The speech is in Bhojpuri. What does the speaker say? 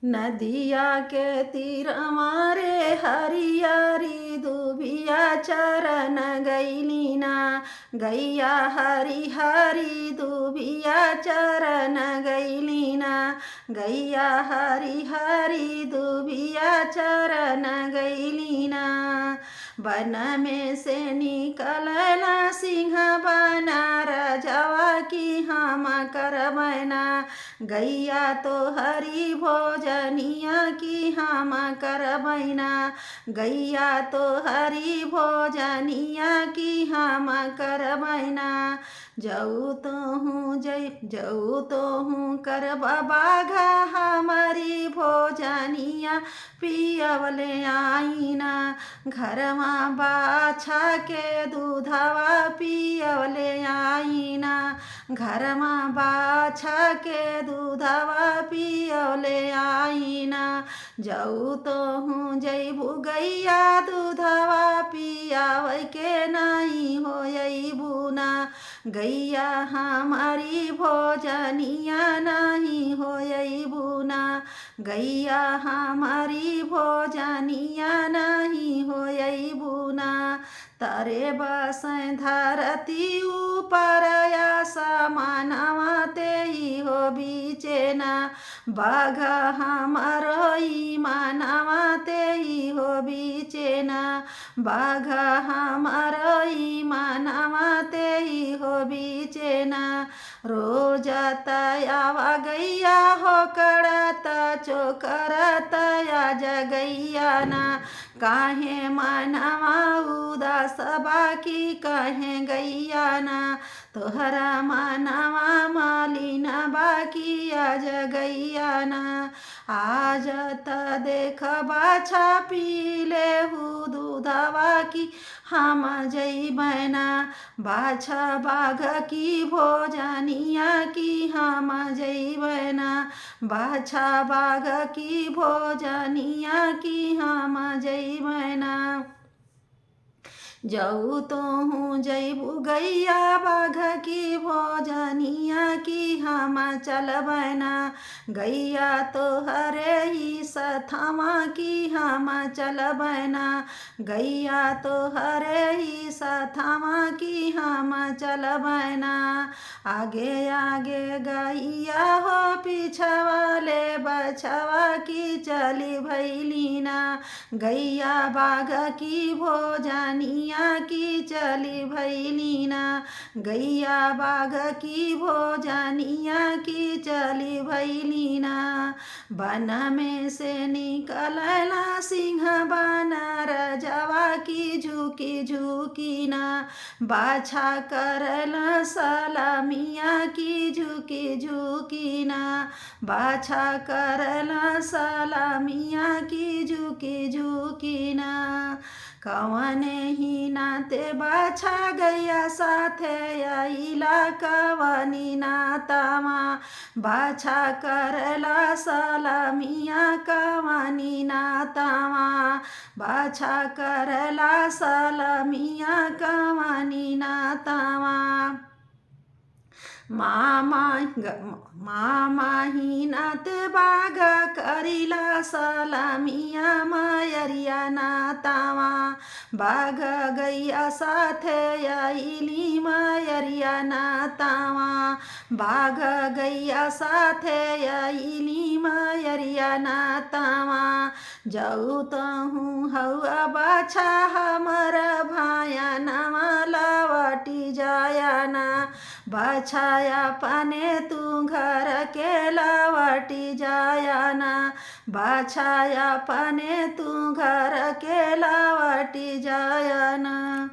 नदिया के तीर मारे हरियारी दुबिया चरन गैली ना। गैया हरी हरी दुबिया चरन गैली ना। गैया हरी हरी दुबिया चरन गैली ना। वन में से निकलला सिंह बना राजवा की हम करबना। गैया तो हरी भोजनिया की हम करबैना। गैया तो हरी भोजनिया की हम करबैना। जऊ तो हूँ करब बाघा हमारी भोजनिया पियवले आईना। घरमा बाछा के दूधवा पियवले आईना। घरमा बाछा के दूधवा पियवले आईना। जऊ तो हूँ जैबू गैया दूधवा पियावे के नहीं होयबू ना। गैया हमारी भोजनिया नहीं होयबू ना। गैया हमारी भोजनिया नहीं होयबू ना। तरे बस धरती ऊपर या समानवा ते ही हो बीचे ना। बाघ हमारो ईमानवा ते ही हो बीचे ना। बाघ हमारो ईमानवा ते ही हो बीचे ना। रोज तयावा गैया हो करत चोकरत या जगैया ना। काहे मनवा उदास बाकी कहे गैया ना। तोहरा मनवा मालिन बाकी आज गैया ना। आज त देख बाछा पीले हु दूधवा की हम जैबना। बाछा बाघ की भोजनिया की हम जैबना। बाछा बाघ की भोजनिया की हम जैबना। जऊ तो हूँ जैबू गैया बाघ की भोजनिया की हम चलबना। गैया तो हरे ही सथवा की हम चलबना। गैया तो हरे ही सथवा की हम चलबना। आगे आगे गैया हो पिछवाले बछवा की चली भैली ना। गैया बाघ की भोजनिया की चली भैली ना। गैया बाघ की भोजनिया की चली भैली ना। वन में से निकलला सिंह बना राजवा की झुकी झुकी ना। बाछा करला सलामिया की झुकी झुकी ना। बाछा करला सलामिया की झुकी झुकी ना। कवने ही नाते बाछा गैया साथे आइला कवनी नातामा। बाछा करला सलामिया कवनी नातामा। बाछा करला सलामिया कवनी नातामा। मामा ही नात बाघ करिला सलामिया मायरिया नातावा। बाघ गैया साथे आइली मायरिया नातावा। बाघ गैया साथे आइली मायरिया नातावा। जऊ तो हूँ हौआ बाछा हमर भाया नवा लवटी जाया ना। बाछाया पाने तू घर के लवटी जाया ना। बाछाया पाने तू घर के लवटी जाया ना।